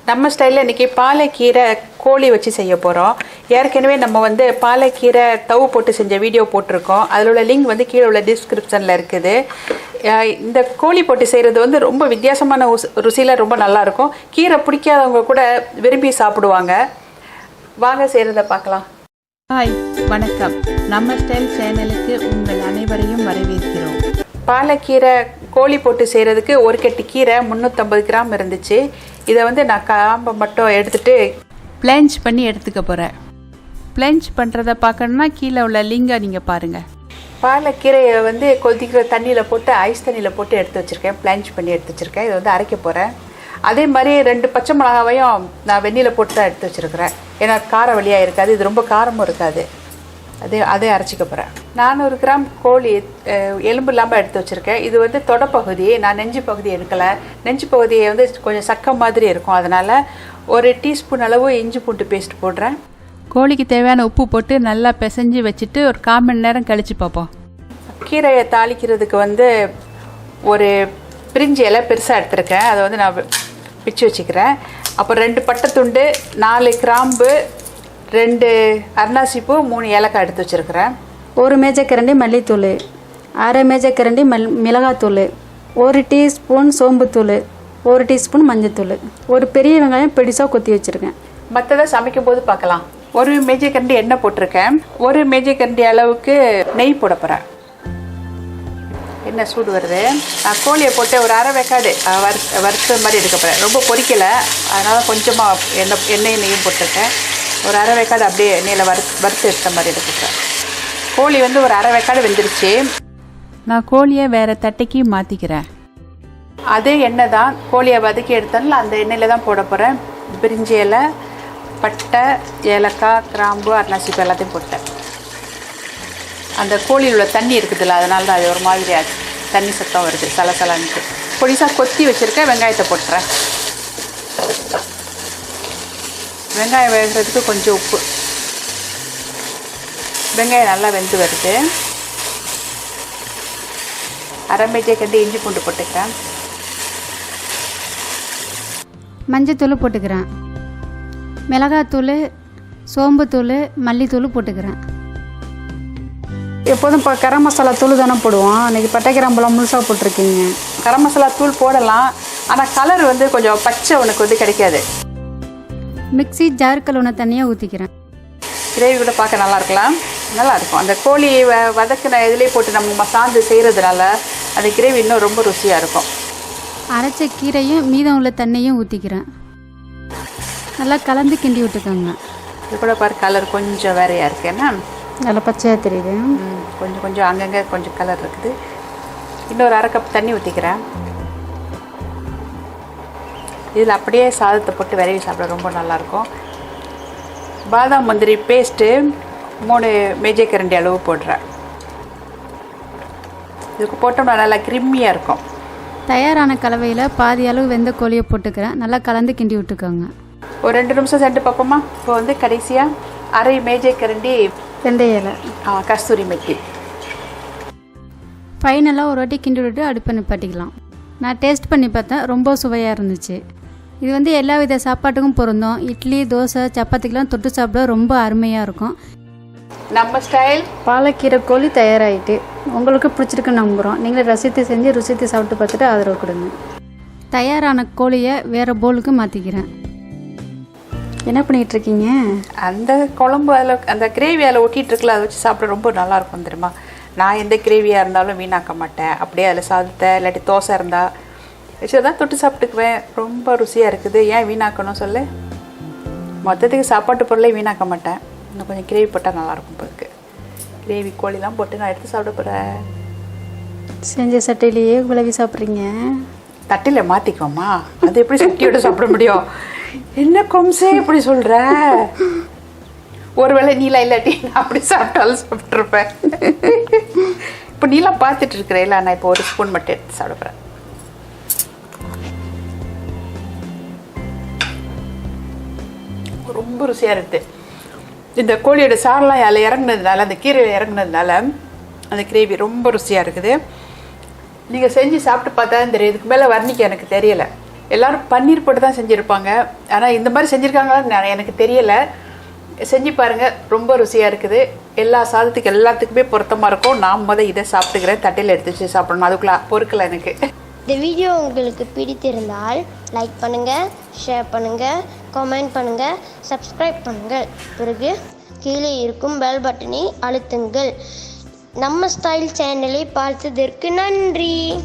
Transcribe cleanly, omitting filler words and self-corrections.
நம்ம ஸ்டைலில் இன்றைக்கி பாலைக்கீரை கோழி வச்சு செய்ய போகிறோம். ஏற்கனவே நம்ம வந்து பாலைக்கீரை தவு போட்டு செஞ்ச வீடியோ போட்டிருக்கோம். அதில் உள்ள லிங்க் வந்து கீழே உள்ள டிஸ்கிரிப்ஷனில் இருக்குது. இந்த கோழி போட்டு செய்கிறது வந்து ரொம்ப வித்தியாசமான ருசியில் ரொம்ப நல்லாயிருக்கும். கீரை பிடிக்காதவங்க கூட விரும்பி சாப்பிடுவாங்க. வாங்க செய்கிறத பார்க்கலாம். ஹாய், வணக்கம். நம்ம ஸ்டைல் சேனலுக்கு உங்கள் அனைவரையும் வரவேற்கிறோம். பாலைக்கீரை கோழி போட்டு செய்கிறதுக்கு ஒரு கட்டு கீரை 350 கிராம் இருந்துச்சு. இதை வந்து நான் காம்பை மட்டும் எடுத்துகிட்டு பிளேஞ்ச் பண்ணி எடுத்துக்க போகிறேன். பிளேஞ்ச் பண்ணுறத பார்க்கணுன்னா கீழே உள்ள லிங்கை நீங்கள் பாருங்கள். பாலைக்கீரையை வந்து கொதிக்கிற தண்ணியில் போட்டு ஐஸ் தண்ணியில் போட்டு எடுத்து வச்சுருக்கேன். பிளேஞ்ச் பண்ணி எடுத்து வச்சுருக்கேன். இதை வந்து அரைக்க போகிறேன். அதே மாதிரி 2 பச்சை மிளகாவையும் நான் வெந்நியில் போட்டு தான் எடுத்து வச்சுருக்கிறேன். ஏன்னா கார வழியாக இருக்காது, இது ரொம்ப காரமும் இருக்காது. அதே அரைச்சிக்க போகிறேன். 400 கிராம் கோழி எலும்பு இல்லாமல் எடுத்து வச்சுருக்கேன். இது வந்து தொடப்பகுதி, நான் நெஞ்சு பகுதி எடுக்கலை. நெஞ்சு பகுதியை வந்து கொஞ்சம் சக்கம் மாதிரி இருக்கும். அதனால் 1 டீஸ்பூன் அளவு இஞ்சி பூண்டு பேஸ்ட் போடுறேன். கோழிக்கு தேவையான உப்பு போட்டு நல்லா பிசைஞ்சு வச்சுட்டு ஒரு 1/4 மணி நேரம் கழித்து பார்ப்போம். கீரையை தாளிக்கிறதுக்கு வந்து ஒரு பிரிஞ்சி இலை பெருசாக எடுத்துருக்கேன். அதை வந்து நான் பிச்சு வச்சுக்கிறேன். அப்புறம் 2 பட்டை துண்டு, 4 கிராம்பு, 2 அன்னாசிப்பூ, 3 ஏலக்காய் எடுத்து வச்சுருக்கிறேன். 1 மேஜைக்கரண்டி மல்லித்தூள், 1/2 மேஜைக்கரண்டி மிளகாத்தூள், 1 டீஸ்பூன் சோம்புத்தூள், 1 டீஸ்பூன் மஞ்சத்தூள், ஒரு பெரிய வெங்காயம் பெருசாக கொத்தி வச்சுருக்கேன். மற்றதை சமைக்கும் போது பார்க்கலாம். 1 மேஜைக்கரண்டி எண்ணெய் போட்டிருக்கேன். 1 மேஜைக்கரண்டி அளவுக்கு நெய் போட போகிறேன். எண்ணெய் சூடு வருது. நான் கோழியை போட்டு ஒரு அரை வேக்காடு வறுத்த மாதிரி எடுக்க போகிறேன். ரொம்ப பொரிக்கலை, அதனால் கொஞ்சமாக எண்ணெயும் நெய்யும் போட்டிருக்கேன். ஒரு அரை வேக்காடு அப்படியே எண்ணெயில் வறுத்து எடுத்த மாதிரி எடுத்துக்கிறேன். கோழி வந்து ஒரு அரை வேக்காடு வெந்துருச்சு. நான் கோழியை வேறு தட்டைக்கு மாற்றிக்கிறேன். அதே எண்ணெய் தான் கோழியை வதக்கி எடுத்தாலும் அந்த எண்ணெயில் தான் போட போகிறேன். பிரிஞ்சி இலை, பட்டை, ஏலக்காய், கிராம்பு, அன்னாசிப்பூ எல்லாத்தையும் போட்டேன். அந்த கோழியில் உள்ள தண்ணி இருக்குதுல்ல, அதனால தான் அது ஒரு மாதிரி தண்ணி சத்தம் வருது, சலசலன்ட்டு. பொடிசாக கொத்தி வச்சுருக்கேன். வெங்காயத்தை போட்டுறேன். வெங்காயம் வேகிறதுக்கு கொஞ்சம் உப்பு. வெங்காயம் நல்லா வெந்து வருது. அரை மேஜைக்கரண்டி இஞ்சி பூண்டு போட்டுக்கிறேன். மஞ்சத்தூள் போட்டுக்கிறேன். மிளகாத்தூள், சோம்புத்தூள், மல்லித்தூள் போட்டுக்கிறேன். எப்போதும் இப்போ கரம் மசாலா தூள் தானே போடுவோம். அன்றைக்கி பட்டை கிராம்பெல்லாம் முழுசாக போட்டிருக்கீங்க. கரம் மசாலா தூள் போடலாம், ஆனால் கலர் வந்து கொஞ்சம் பச்சை உனக்கு வந்து கிடைக்காது. மிக்ஸி ஜார் கழுவுன தண்ணியாக ஊற்றிக்கிறேன். கிரேவி கூட பார்க்க நல்லா இருக்கலாம், நல்லாயிருக்கும். அந்த கோழி வதக்கின இதிலே போட்டு நம்ம சாந்து செய்கிறதுனால அந்த கிரேவி இன்னும் ரொம்ப ருசியாக இருக்கும். அரைச்ச கீரையும் மீதம் உள்ள தண்ணியும் ஊற்றிக்கிறேன். நல்லா கலந்து கிண்டி விட்டுக்கோங்க. இது கூட பாரு, கலர் கொஞ்சம் வேறையாக இருக்குது. ஏன்னா நல்லா பச்சையாக தெரியுது. கொஞ்சம் அங்கங்கே கொஞ்சம் கலர் இருக்குது. இன்னொரு அரை கப் தண்ணி ஊற்றிக்கிறேன். இதில் அப்படியே சாதத்தை போட்டு விரவி சாப்பிட ரொம்ப நல்லாயிருக்கும். பாதாம் முந்திரி பேஸ்ட்டு 3 மேஜைக்கரண்டி அளவு போடுறேன். இதுக்கு போட்டோம்னா நல்லா கிரிம்மியாக இருக்கும். தயாரான கலவையில் பாதி அளவு வெந்த கோழியை போட்டுக்கிறேன். நல்லா கலந்து கிண்டி விட்டுக்கோங்க. ஒரு 2 நிமிஷம் சென்று பார்ப்போமா. இப்போ வந்து கடைசியாக அரை மேஜைக்கரண்டி வெந்தய இலை, கஸ்தூரி மெத்தி. ஃபைனலாக ஒரு வாட்டி கிண்டி விட்டு அடுப்பை நிப்பாட்டிக்கலாம். நான் டேஸ்ட் பண்ணி பார்த்தேன், ரொம்ப சுவையாக இருந்துச்சு. இது வந்து எல்லா வித சாப்பாட்டுக்கும் பொருந்தும். இட்லி, தோசை, சப்பாத்திக்கெலாம் தொட்டு சாப்பிட ரொம்ப அருமையாக இருக்கும். நம்ம ஸ்டைல் பாலக்கீரை கோழி தயாராகிட்டு உங்களுக்கு பிடிச்சிருக்குன்னு நம்புகிறோம். நீங்களே ரசித்து செஞ்சு ருசித்து சாப்பிட்டு பார்த்துட்டு ஆதரவு கொடுங்க. தயாரான கோழியை வேறு பவுலுக்கு மாற்றிக்கிறேன். என்ன பண்ணிகிட்டு இருக்கீங்க? அந்த குழம்பு அதில் அந்த கிரேவி அதில் ஒட்டிகிட்டு இருக்குல்ல, அதை வச்சு சாப்பிட ரொம்ப நல்லாயிருக்கும் தெரியுமா. நான் எந்த கிரேவியாக இருந்தாலும் வீணாக்க மாட்டேன். அப்படியே அதில் சாதத்தை இல்லாட்டி தோசை இருந்தால் வச்சு தான் தொட்டு சாப்பிட்டுக்குவேன். ரொம்ப ருசியாக இருக்குது. ஏன் வீணாக்கணும் சொல்லு. மொத்தத்துக்கு சாப்பாட்டு பொருளே வீணாக்க மாட்டேன். இன்னும் கொஞ்சம் கிரேவி போட்டால் நல்லாயிருக்கும். இப்போ கிரேவி கோழிலாம் போட்டு நான் எடுத்து சாப்பிட போகிறேன். செஞ்ச சட்டையிலேயே விளவி சாப்பிட்றீங்க. தட்டில் மாற்றிக்கோமா, அது எப்படி சட்டியோட சாப்பிட முடியும்? என்ன கொம்சே இப்படி சொல்கிற? ஒருவேளை நீலாம் இல்லாட்டி நான் அப்படி சாப்பிட்டாலும் சாப்பிட்ருப்பேன். இப்போ நீலாம் பார்த்துட்டு இருக்கிறேன். நான் இப்போ 1 ஸ்பூன் மட்டும் எடுத்து சாப்பிடுறேன். ரொம்ப ருசியாக இருக்குது. இந்த கோழியோட சாரெலாம் அதில் இறங்குனதுனால, அந்த கீரையில் இறங்குனதுனால அந்த கிரேவி ரொம்ப ருசியாக இருக்குது. நீங்கள் செஞ்சு சாப்பிட்டு பார்த்தா தெரியும். இதுக்கு மேலே வர்ணிக்க எனக்கு தெரியலை. எல்லோரும் பன்னீர் போட்டு தான் செஞ்சுருப்பாங்க. ஆனால் இந்த மாதிரி செஞ்சுருக்காங்களான்னு எனக்கு தெரியலை. செஞ்சு பாருங்கள், ரொம்ப ருசியாக இருக்குது. எல்லா சாதத்துக்கு எல்லாத்துக்குமே பொருத்தமாக இருக்கும். நான் இதை சாப்பிட்டுக்கிறேன். தட்டையில் எடுத்து வச்சு சாப்பிடணும், அதுக்குள்ளே பொறுக்கலை எனக்கு. இந்த வீடியோ உங்களுக்கு பிடித்திருந்தால் லைக் பண்ணுங்கள், ஷேர் பண்ணுங்கள், கமெண்ட் பண்ணுங்கள், சப்ஸ்கிரைப் பண்ணுங்கள். பிறகு கீழே இருக்கும் பெல் பட்டனை அழுத்துங்கள். நம்ம ஸ்டைல் சேனலை பார்த்ததற்கு நன்றி.